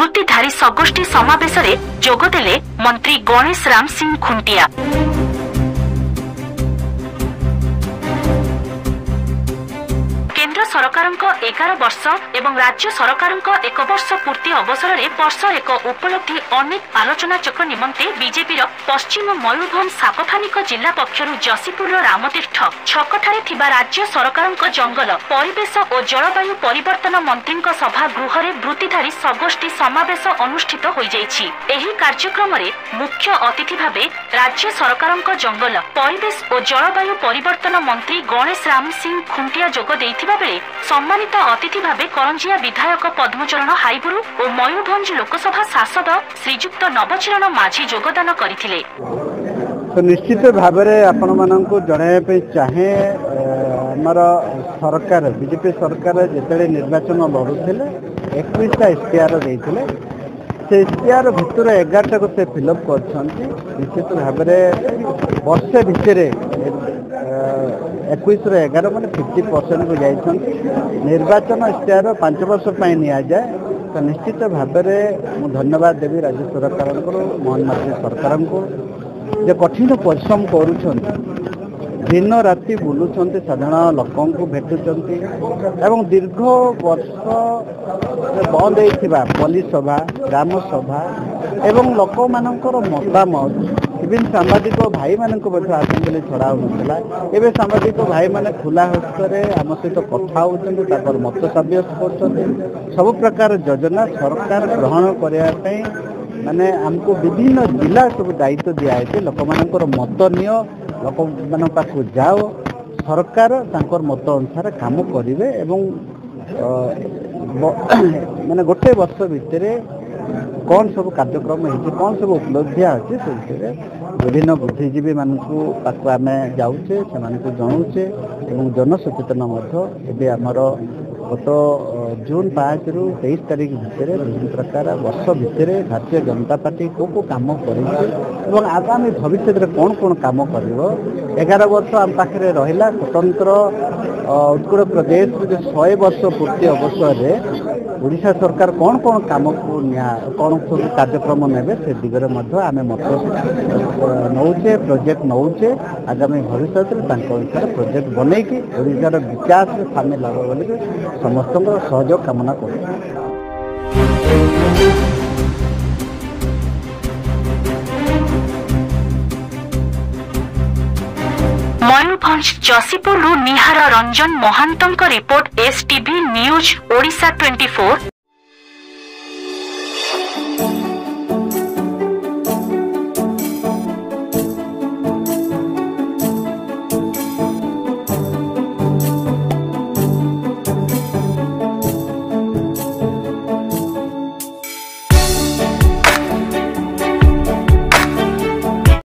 वृत्तिधारी सगोष्ठी समावेश में जोगदेले मंत्री गणेश राम सिंह खुंटिया। केंद्र सरकार 11 वर्ष एवं राज्य सरकार 1 वर्ष पूर्ति अवसर में वर्ष एक उपलब्धि अनेक आलोचनाचक निमंते बीजेपी पश्चिम मयूरभंज साकथानिक जिला पक्षर जसीपुर रामतीर्थ छकठारे थिबा राज्य सरकार जंगल परिवेश और जलवायु परिवर्तन मंत्री सभा गृह में वृत्तिधारी सगोष्ठी समावेश अनुष्ठित हो जाइछि। एही कार्यक्रम में मुख्य अतिथि भावे राज्य सरकार जंगल परिवेश और जलवायु परिवर्तन मंत्री गणेश राम सिंह खुंटिया जोग देइथिबा बेले सम्मानित अतिथि भावे करंजिया विधायक पद्मचरण हाईगुरु और मयूरभंज लोकसभा सांसद श्रीजुक्त नवचरण माझी योगदान करथिले। तो निश्चित भाव में आपण मानक जणाइबा चाहे आमर सरकार बीजेपी सरकार जिते निर्वाचन लड़ुले 21टा इश्तेहार देते से इश्तेहार भितर 11टा को से फिलअप कर निश्चित भाव में वर्षे भितर 21 ରୁ 11 मैंने 50% को जाइछन निर्वाचन इश्तेहार 5 वर्ष पर नि जाए। तो निश्चित भाव में मु धन्यवाद देवी राज्य सरकार को मोहन माझी सरकार को जे कठिन परिश्रम करुछन दिन राति बुलुंट साधारण लोकों को भेटुंट एवं दीर्घ वर्ष बंद होता पल्ली सभा ग्राम सभा एवं लोक मानकर मतामत इवन सांबादिक भाई मान आसम्बली छड़ा होता एवं सांबादिक भाई मैंने खुला हस्तर आम सहित कथा होकर मत सब्यस्त कर सब प्रकार योजना सरकार ग्रहण करने माने हमको विभिन्न जिला सब दायित्व दिखाई लोक मानकर मत नियो लोक मान पाक जाओ सरकार तांकर मत अनुसार काम करेंगे एवं माने गोटे वर्ष भितर कौन सब कार्यक्रम है कौन सब उपलब्धिया अच्छे से विभिन्न बुद्धिजीवी मानक पाक आम जाऊे से जनाऊे और जनसचेतन आमर गत जून 5 ରୁ 23 तारीख भितर विभिन्न प्रकार वर्ष भितर भारतीय जनता पार्टी को काम कर आगामी भविष्य में कौन कौन काम कर 11 वर्ष आम पाखे रहा स्वतंत्र उत्कल प्रदेश जो 100 वर्ष पूर्ति अवसर में ओडिशा सरकार कौन कौन काम को कौन सब कार्यक्रम ने से दिगरे आम मत नौचे प्रोजेक्ट नौचे आगामी भविष्य में अनुसार प्रोजेक्ट बनईकि ओडिशार विकास में सामिल हो बोली समस्त सहयोग कामना कर। Mayurbhanj Jashipur Nihar Ranjan Mohanty report STV news Odisha 24।